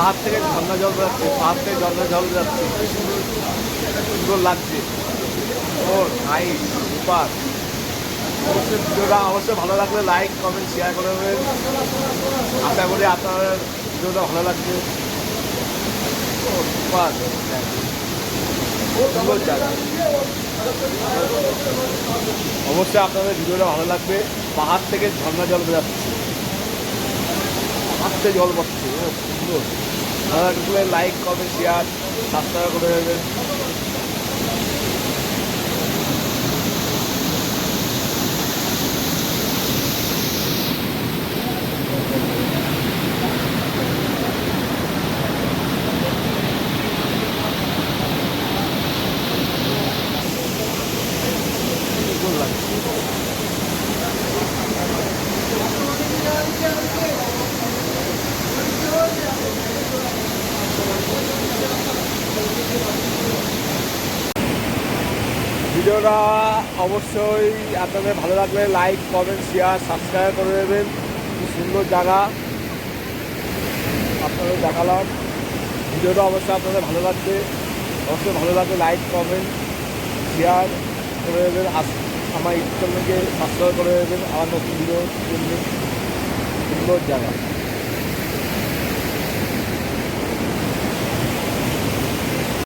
পাহাড় থেকে ঝর্ণা জল বেরোচ্ছে, পাহাড় থেকে ঝর্ণা জল বেরোচ্ছে, কি সুন্দর সুন্দর লাগছে। ও নাইস, সুপার। অবশ্যই ভিডিওটা অবশ্যই ভালো লাগলে লাইক কমেন্ট শেয়ার করে দেবেন। আশা করি আপনার ভিডিওটা ভালো লাগছে। ও সুপার, সুন্দর জায়গা। অবশ্যই আপনাদের ভিডিওটা ভালো লাগবে। পাহাড় থেকে ঝর্ণা জল বেরোচ্ছে, পাহাড় থেকে জল পড়ছে, ও সুন্দর। ভালো লাগলে লাইক কমেন্ট শেয়ার সাবস্ক্রাইব করে দেবেন। সুন্দর লাগছে। ভিডিওটা অবশ্যই আপনাদের ভালো লাগলে লাইক কমেন্ট শেয়ার সাবস্ক্রাইব করে দেবেন। খুব সুন্দর জায়গা আপনাদের দেখালাম। ভিডিওটা অবশ্যই আপনাদের ভালো লাগবে। অবশ্যই ভালো লাগলে লাইক কমেন্ট শেয়ার করে দেবেন। আমার ইউটিউব চ্যানেলকে সাবস্ক্রাইব করে দেবেন। আমার নতুন ভিডিও জন্য সুন্দর জায়গা।